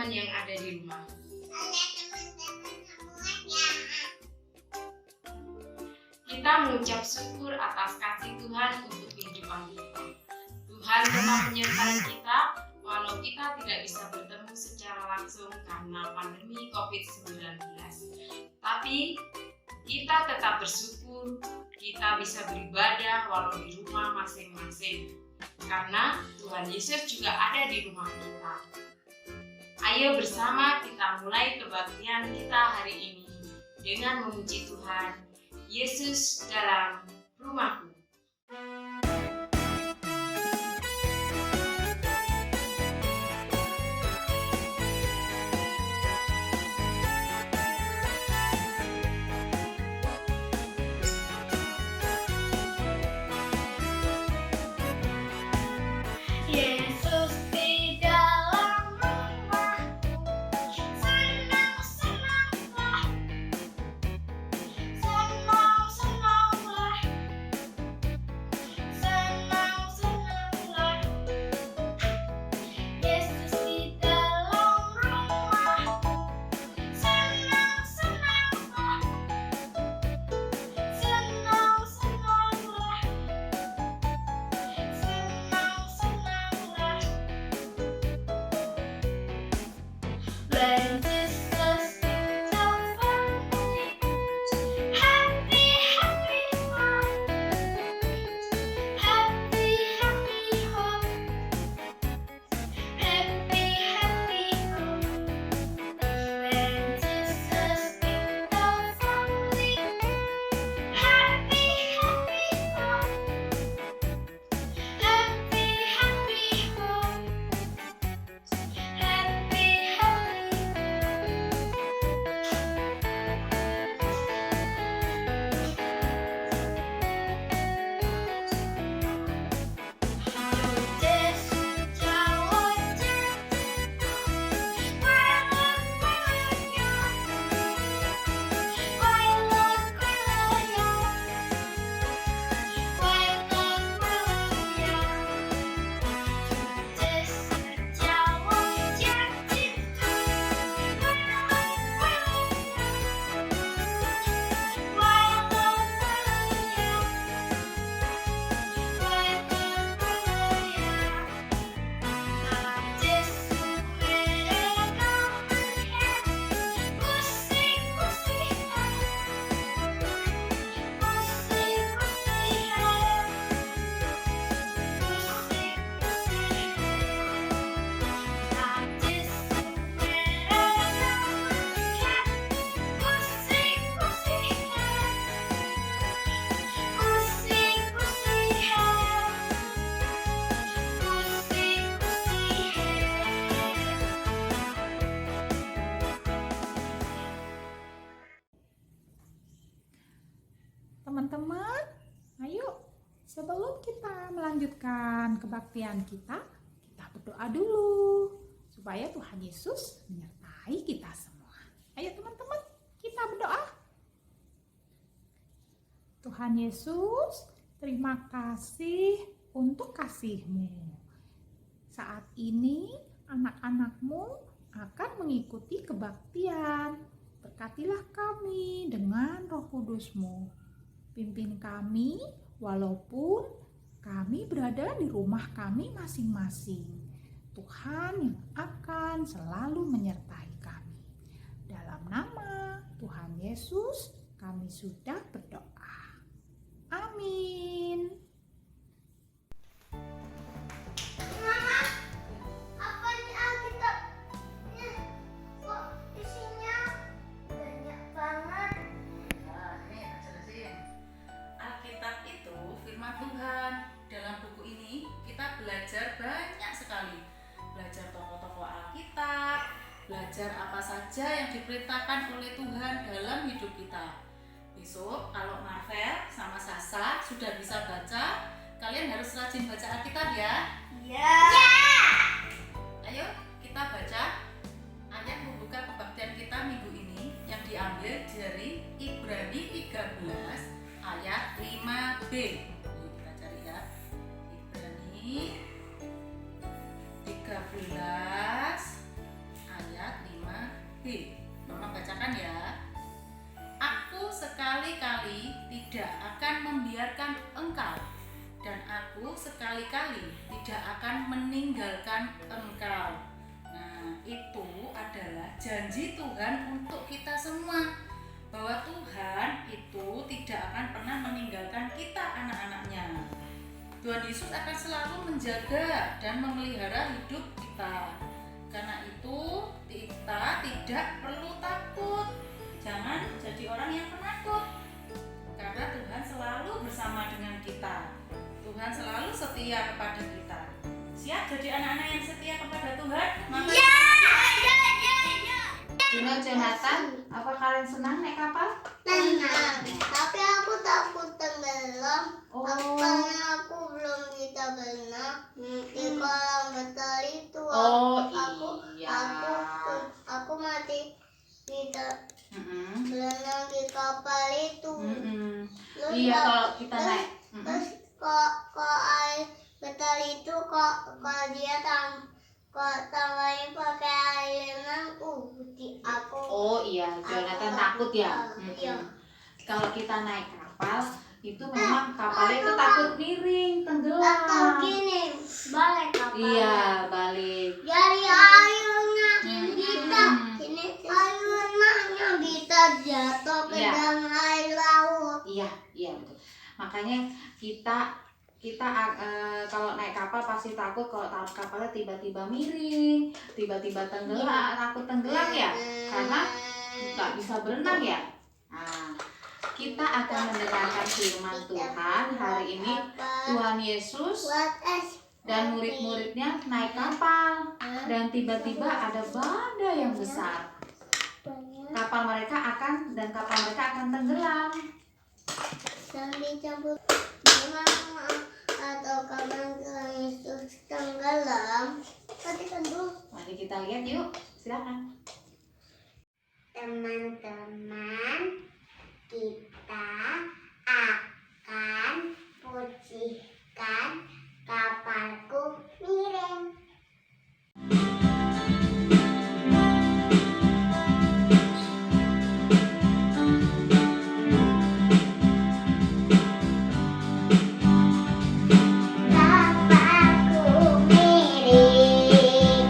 teman-teman yang ada di rumah. Kita mengucap syukur atas kasih Tuhan untuk kehidupan kita. Tuhan tetap menyertai kita walau kita tidak bisa bertemu secara langsung karena pandemi COVID-19. Tapi kita tetap bersyukur kita bisa beribadah walau di rumah masing-masing. Karena Tuhan Yesus juga ada di rumah kita. Ayo bersama kita mulai kebaktian kita hari ini dengan memuji Tuhan. Yesus dalam rumahku. Yesus di dalam rumahku, senang-senanglah, senang-senanglah, senang-senanglah. Yesus di dalam rumahku, senang-senanglah, senang-senanglah, senang-senanglah. When Jesus is over me, happy, happy home, happy, happy home, happy, happy home. When Jesus is over me, happy, happy home, happy, happy home, happy, happy Yesus jauh jadiku, walau-walaunya, walau-walaunya, walau-walaunya. Yesus jauh jadiku, walau-walaunya, walau-walaunya, walau-walaunya. Yesus mereka melihat kusik-kusihan, kusik-kusihan, kusik-kusihan. Yesus mereka melihat kusik-kusihan, kusik-kusihan, Teman-teman, ayo sebelum kita melanjutkan kebaktian kita berdoa dulu supaya Tuhan Yesus menyertai kita semua. Ayo teman-teman, kita berdoa. Tuhan Yesus, terima kasih untuk kasih-Mu. Saat ini anak-anak-Mu akan mengikuti kebaktian. Berkatilah kami dengan Roh Kudus-Mu. Pimpin kami walaupun kami berada di rumah kami masing-masing. Tuhan yang akan selalu menyertai kami. Dalam nama Tuhan Yesus kami sudah berdoa. Amin. Mama, apa nih Alkitabnya? Kok isinya banyak banget? Nih, jelasin. Alkitab itu firman Tuhan. Dalam buku ini kita belajar banyak sekali. Belajar tokoh-tokoh Alkitab, belajar apa saja yang diperintahkan oleh Tuhan dalam hidup kita. Besok kalau Marvel sama Sasa sudah bisa baca, kalian harus rajin baca Alkitab ya. Iya. Ayo kita baca ayat pembuka kebaktian kita minggu ini yang diambil dari Ibrani 13 ayat 5b. Yuk kita cari ya. Ibrani 13 ayat sekali-kali tidak akan meninggalkan engkau. Nah, itu adalah janji Tuhan untuk kita semua, bahwa Tuhan itu tidak akan pernah meninggalkan kita, anak-anaknya. Tuhan Yesus akan selalu menjaga dan memelihara hidup kita. Karena itu kita tidak perlu takut. Jangan jadi orang yang penakut, karena Tuhan selalu bersama dengan kita. Tuhan selalu setia kepada kita. Siap jadi anak-anak yang setia kepada Tuhan? Mama? Ya. Jonathan, apa kalian senang naik kapal? Tenang. Tapi aku takut tenggelam. Oh. Karena aku belum bisa berenang di kolam besar itu. Oh, iya. Aku masih bisa Mm-mm. berenang di kapal itu. Mm-mm. Terus Iya, tak- kalau kita terus- naik. Mm-mm. Terus kok air besar itu kok dia tambahin pakai air lemon di aku. Oh iya, Jonathan takut ya. Iya. Kalau kita naik kapal, itu memang kapalnya itu takut miring, tenggelam. Atau gini, balik kapal. Iya, balik. Jadi airnya kita, Hmm. ini airnya bisa jatuh ke Iya. dalam air laut. Iya betul. Makanya kita kalau naik kapal pasti takut kalau kapalnya tiba-tiba miring, tiba-tiba tenggelam, takut tenggelam ya, karena nggak bisa berenang ya. Nah, kita akan mendengarkan firman Tuhan hari ini. Tuhan Yesus dan murid-muridnya naik kapal dan tiba-tiba ada badai yang besar. Kapal mereka akan tenggelam. Sambil cabut atau kapan Tuhan Yesus tenggelam. Tadi kan dulu. Mari kita lihat yuk, silakan. Teman-teman, kita akan pujikan kapalku miring. Kapalku miring,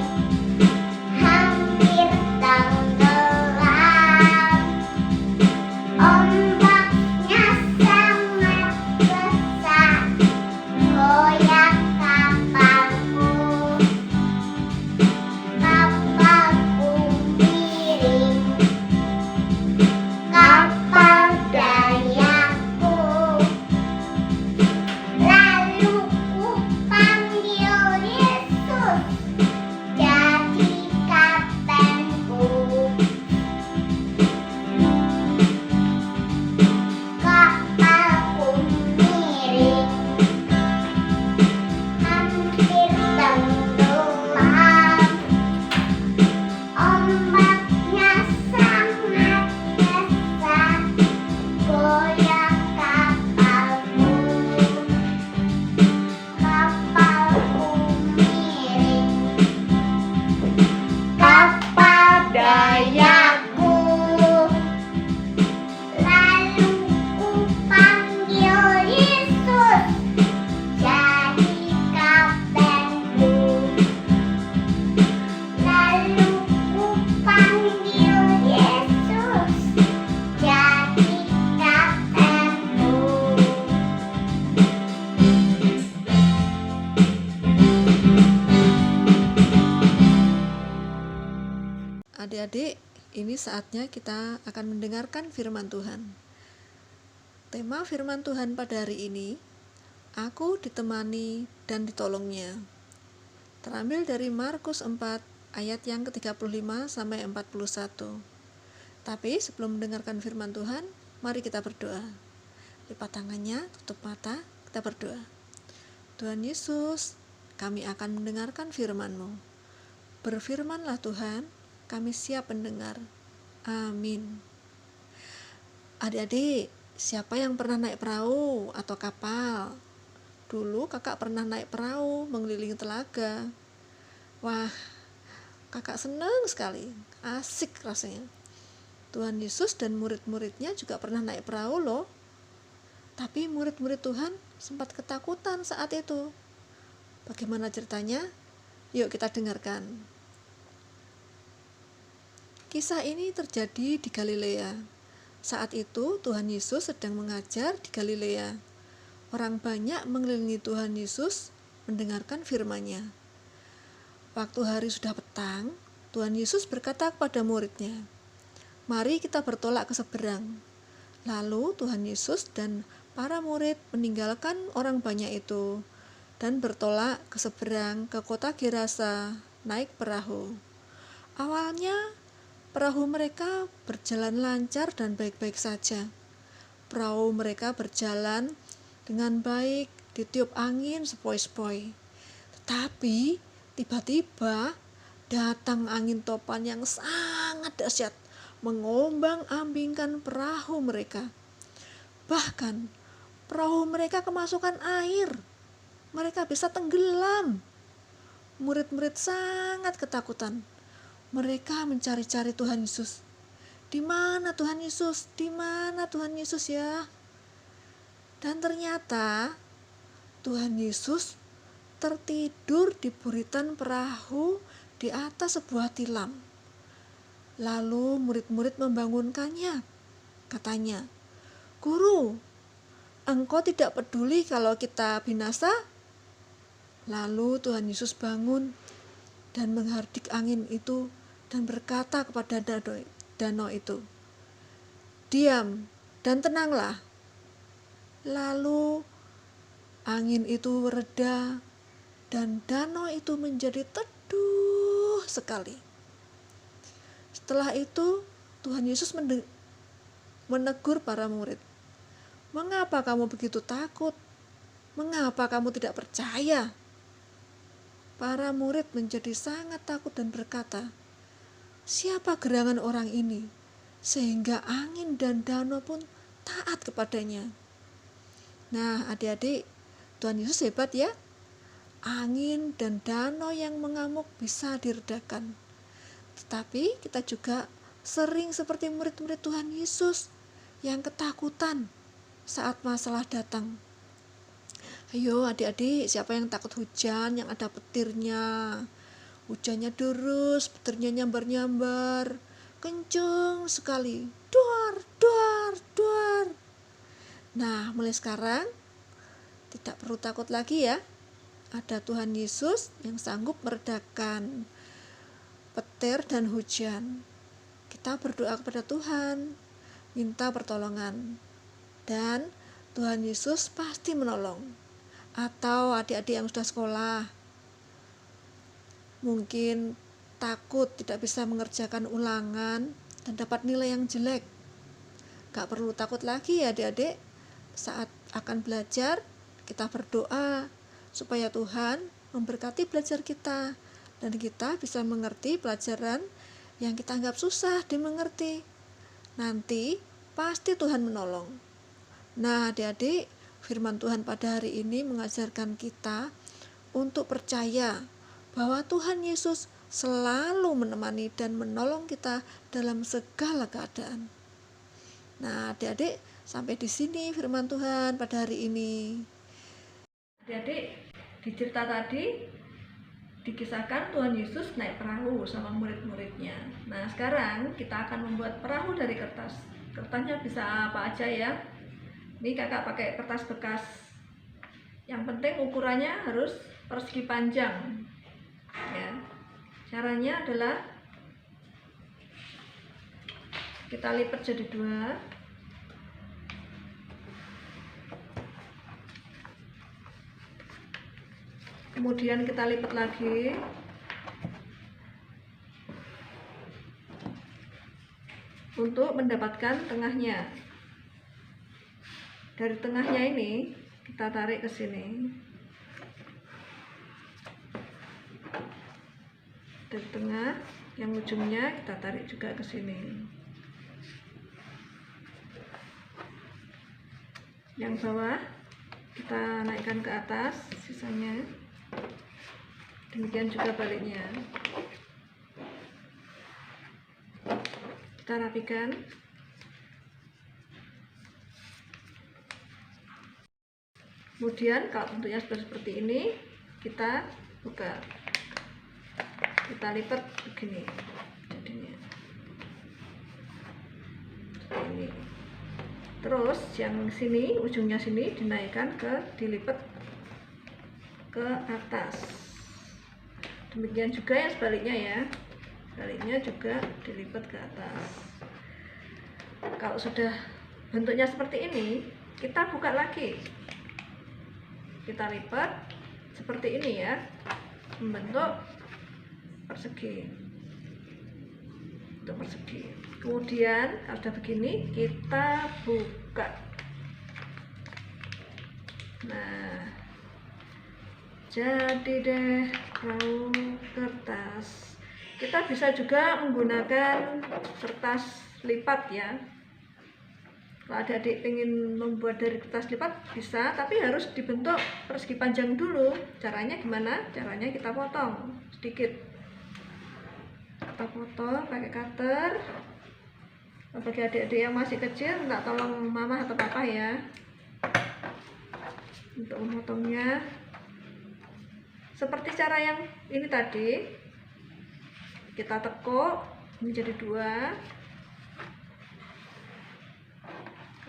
hampir tenggelam. Ombaknya sangat besar, goyang kapalku. Kapalku miring, kapal dayaku. Lalu ku panggil Yesus jadi kaptenku. Kapalku miring, hampir tenggelam. Ombaknya sangat besar, goyang kapalku. Kapalku miring, kapal dayaku. Lalu ku panggil Yesus jadi kaptenku. Lalu ku panggil Yesus jadi kaptenku. Adik-adik, ini saatnya kita akan mendengarkan firman Tuhan. Tema firman Tuhan pada hari ini, aku ditemani dan ditolongnya. Terambil dari Markus 4 ayat yang ke-35 sampai 41. Tapi sebelum mendengarkan firman Tuhan, mari kita berdoa. Lipat tangannya, tutup mata, kita berdoa. Tuhan Yesus, kami akan mendengarkan firman-Mu. Berfirmanlah Tuhan, kami siap mendengar. Amin. Adik-adik, siapa yang pernah naik perahu atau kapal? Dulu kakak pernah naik perahu mengelilingi telaga. Wah, kakak senang sekali, asik rasanya. Tuhan Yesus dan murid-muridnya juga pernah naik perahu loh. Tapi murid-murid Tuhan sempat ketakutan saat itu. Bagaimana ceritanya? Yuk kita dengarkan. Kisah ini terjadi di Galilea. Saat itu Tuhan Yesus sedang mengajar di Galilea. Orang banyak mengelilingi Tuhan Yesus mendengarkan firman-Nya. Waktu hari sudah petang, Tuhan Yesus berkata kepada muridnya, "Mari kita bertolak ke seberang." Lalu Tuhan Yesus dan para murid meninggalkan orang banyak itu dan bertolak ke seberang ke kota Gerasa naik perahu. Awalnya perahu mereka berjalan lancar dan baik-baik saja. Perahu mereka berjalan dengan baik, ditiup angin sepoi-sepoi. Tetapi tiba-tiba datang angin topan yang sangat dahsyat, mengombang-ambingkan perahu mereka. Bahkan perahu mereka kemasukan air. Mereka bisa tenggelam. Murid-murid sangat ketakutan. Mereka mencari-cari Tuhan Yesus. Di mana Tuhan Yesus? Di mana Tuhan Yesus ya? Dan ternyata Tuhan Yesus tertidur di buritan perahu di atas sebuah tilam. Lalu murid-murid membangunkannya. Katanya, "Guru, Engkau tidak peduli kalau kita binasa?" Lalu Tuhan Yesus bangun dan menghardik angin itu dan berkata kepada danau itu, "Diam dan tenanglah." Lalu angin itu reda dan danau itu menjadi teduh sekali. Setelah itu Tuhan Yesus menegur para murid, "Mengapa kamu begitu takut? Mengapa kamu tidak percaya?" Para murid menjadi sangat takut dan berkata, "Siapa gerangan orang ini sehingga angin dan danau pun taat kepadanya?" Nah, adik-adik, Tuhan Yesus hebat ya. Angin dan danau yang mengamuk bisa diredakan. Tetapi kita juga sering seperti murid-murid Tuhan Yesus yang ketakutan saat masalah datang. Ayo adik-adik, siapa yang takut hujan yang ada petirnya? Hujannya deras, petirnya nyambar-nyambar, kenceng sekali. Duar, duar, duar. Nah, mulai sekarang tidak perlu takut lagi ya. Ada Tuhan Yesus yang sanggup meredakan petir dan hujan. Kita berdoa kepada Tuhan, minta pertolongan. Dan Tuhan Yesus pasti menolong. Atau adik-adik yang sudah sekolah, mungkin takut tidak bisa mengerjakan ulangan dan dapat nilai yang jelek. Gak perlu takut lagi ya adik-adik. Saat akan belajar, kita berdoa supaya Tuhan memberkati belajar kita dan kita bisa mengerti pelajaran yang kita anggap susah dimengerti. Nanti pasti Tuhan menolong. Nah adik-adik, firman Tuhan pada hari ini mengajarkan kita untuk percaya bahwa Tuhan Yesus selalu menemani dan menolong kita dalam segala keadaan. Nah, adik-adik, sampai di sini firman Tuhan pada hari ini. Adik-adik, di cerita tadi dikisahkan Tuhan Yesus naik perahu sama murid-muridnya. Nah, sekarang kita akan membuat perahu dari kertas. Kertasnya bisa apa aja ya. Ini kakak pakai kertas bekas. Yang penting ukurannya harus persegi panjang. Ya. Caranya adalah kita lipat jadi 2. Kemudian kita lipat lagi. Untuk mendapatkan tengahnya. Dari tengahnya ini kita tarik ke sini. Dari tengah yang ujungnya kita tarik juga ke sini. Yang bawah kita naikkan ke atas sisanya. Demikian juga baliknya. Kita rapikan. Kemudian kalau bentuknya sudah seperti ini, kita buka, kita lipat begini jadinya seperti ini. Terus yang sini, ujungnya sini dinaikkan dilipat ke atas. Demikian juga yang sebaliknya ya, sebaliknya juga dilipat ke atas. Kalau sudah bentuknya seperti ini, kita buka lagi, kita lipat seperti ini ya, membentuk persegi, bentuk persegi. Kemudian kalau sudah begini, kita buka. Nah, jadi deh perahu kertas. Kita bisa juga menggunakan kertas lipat ya. Kalau adik-adik ingin membuat dari kertas lipat bisa, tapi harus dibentuk persegi panjang dulu. Caranya gimana? Caranya kita potong sedikit. Kita potong pakai cutter. Bagi adik-adik yang masih kecil, minta tolong mama atau papa ya untuk memotongnya. Seperti cara yang ini tadi, kita tekuk menjadi 2,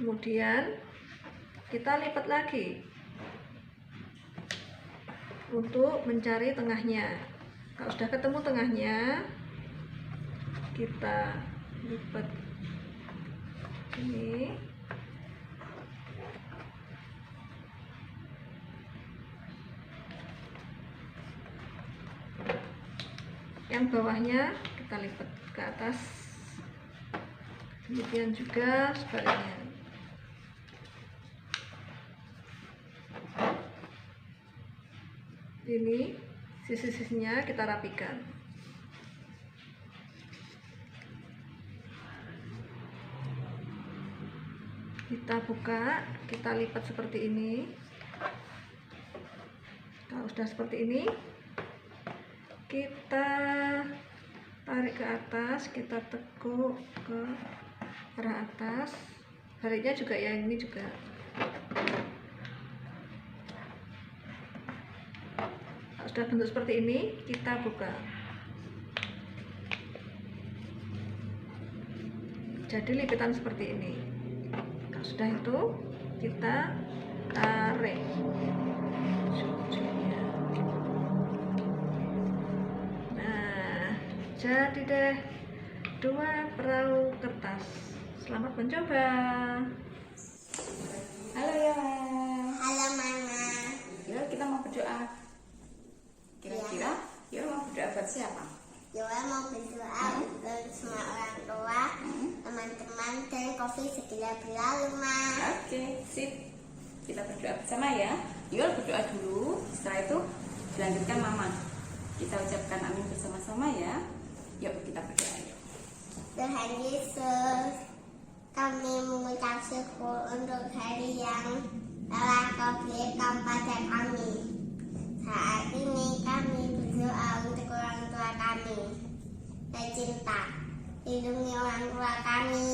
kemudian kita lipat lagi untuk mencari tengahnya. Kalau sudah ketemu tengahnya, kita lipat ini. Yang bawahnya kita lipat ke atas, demikian juga sebaliknya. Ini sisi-sisinya kita rapikan. Kita buka, kita lipat seperti ini. Kalau sudah seperti ini, kita tarik ke atas, kita tekuk ke arah atas. Baliknya juga ya, ini juga. Kalau sudah bentuk seperti ini, kita buka. Jadi lipitan seperti ini. Kalau sudah itu, kita tarik. Jadi deh 2 perahu kertas. Selamat mencoba. Halo Yola. Halo Mama. Yola, kita mau berdoa. Kira-kira Yola mau berdoa buat siapa? Yola mau berdoa untuk semua orang tua, teman-teman, dan COVID segera berlalu, Ma. Oke, sip. Kita berdoa bersama ya. Yola berdoa dulu, setelah itu dilanjutkan Mama. Kita ucapkan amin bersama-sama ya. Yuk kita berdoa yuk. Tuhan Yesus, kami mengucap syukur untuk hari yang telah Kau berikan pada kami. Saat ini kami berdoa untuk orang tua kami tercinta. Lindungi orang tua kami,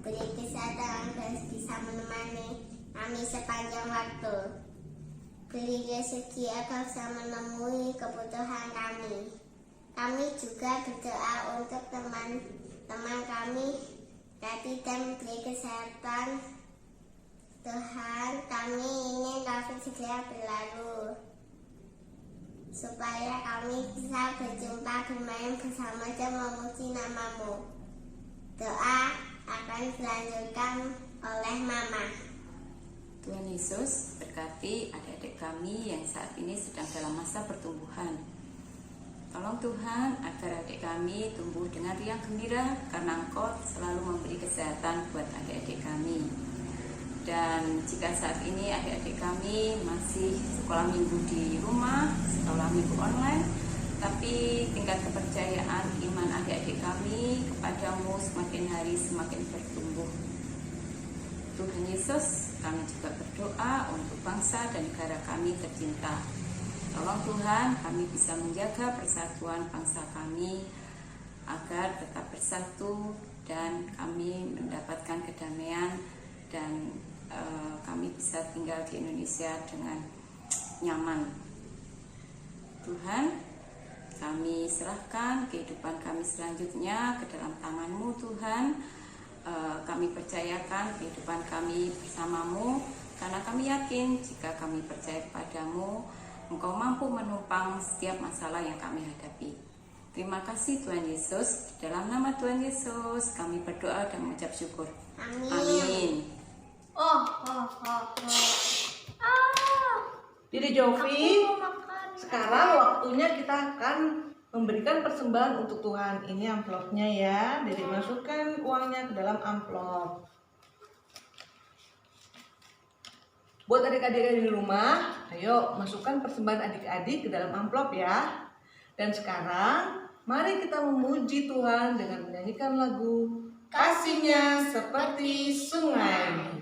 beri kesehatan dan bisa menemani kami sepanjang waktu. Beri rezeki agar bisa menemui kebutuhan kami. Kami juga berdoa untuk teman-teman kami tadi dan beri kesehatan. Tuhan, kami ingin COVID segera berlalu supaya kami bisa berjumpa bermain bersama dan memuji nama-Mu. Doa akan dilanjutkan oleh Mama. Tuhan Yesus berkati adik-adik kami yang saat ini sedang dalam masa pertumbuhan. Tolong Tuhan agar adik kami tumbuh dengan riang gembira karena Engkau selalu memberi kesehatan buat adik-adik kami. Dan jika saat ini adik-adik kami masih sekolah minggu di rumah, sekolah minggu online, tapi tingkat kepercayaan iman adik-adik kami kepadamu semakin hari semakin bertumbuh. Tuhan Yesus, kami juga berdoa untuk bangsa dan negara kami tercinta. Tolong Tuhan, kami bisa menjaga persatuan bangsa kami agar tetap bersatu dan kami mendapatkan kedamaian dan kami bisa tinggal di Indonesia dengan nyaman. Tuhan, kami serahkan kehidupan kami selanjutnya ke dalam tangan-Mu Tuhan. Kami percayakan kehidupan kami bersama-Mu, karena kami yakin jika kami percaya kepadamu, Engkau mampu menopang setiap masalah yang kami hadapi. Terima kasih Tuhan Yesus. Di dalam nama Tuhan Yesus kami berdoa dan mengucap syukur. Amin. Amin. Dede Jovi, sekarang waktunya kita akan memberikan persembahan untuk Tuhan. Ini amplopnya ya. Dede masukkan uangnya ke dalam amplop. Buat adik-adik di rumah, ayo masukkan persembahan adik-adik ke dalam amplop ya. Dan sekarang, mari kita memuji Tuhan dengan menyanyikan lagu Kasih-Nya Seperti Sungai.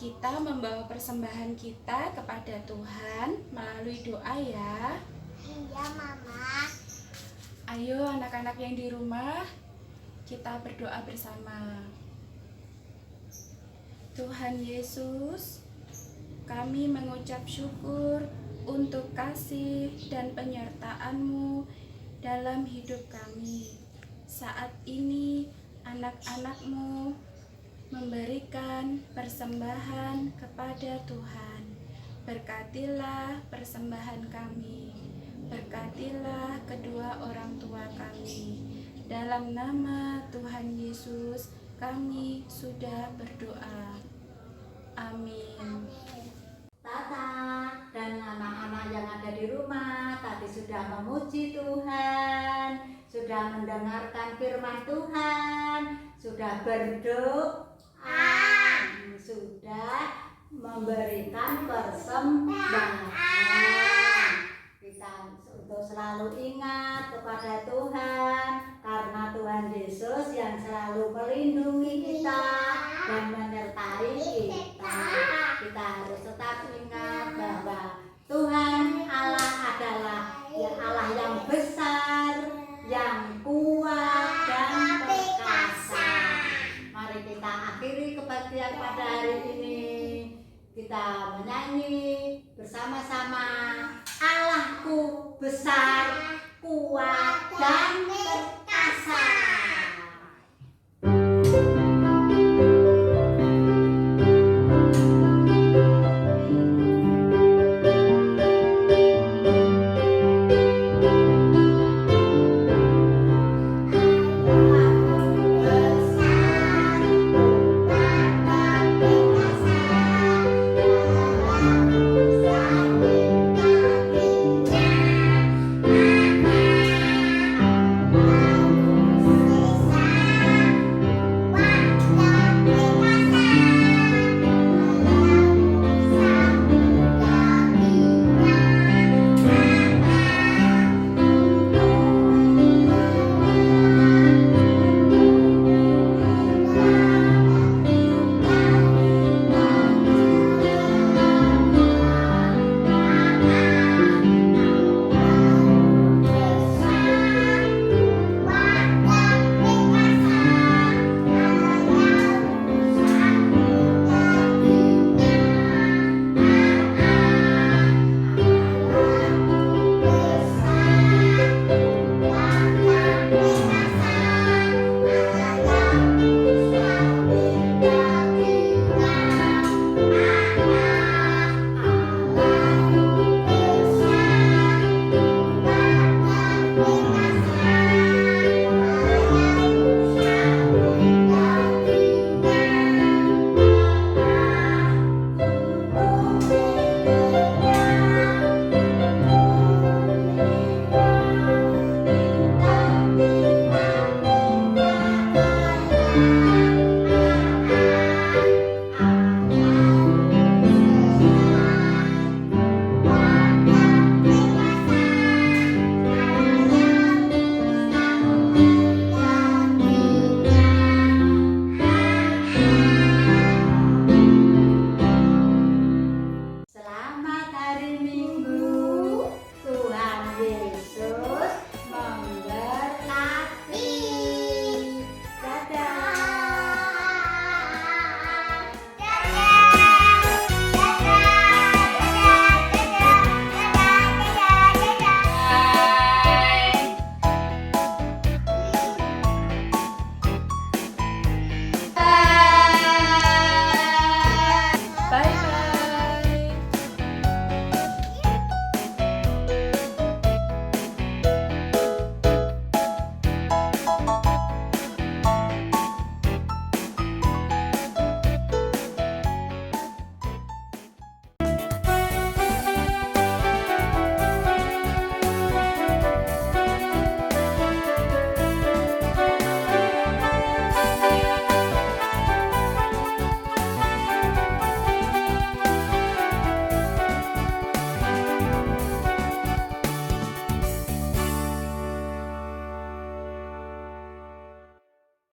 Kita membawa persembahan kita kepada Tuhan melalui doa ya. Iya, Mama. Ayo anak-anak yang di rumah, kita berdoa bersama. Tuhan Yesus, kami mengucap syukur untuk kasih dan penyertaan-Mu dalam hidup kami. Saat ini anak-anak-Mu memberikan persembahan kepada Tuhan. Berkatilah persembahan kami. Berkatilah kedua orang tua kami. Dalam nama Tuhan Yesus, kami sudah berdoa. Amin. Tata dan anak-anak yang ada di rumah tadi sudah memuji Tuhan, sudah mendengarkan firman Tuhan, sudah berdoa, sudah memberikan persembahan. Kita untuk selalu ingat kepada Tuhan, karena Tuhan Yesus yang selalu melindungi kita dan menyertai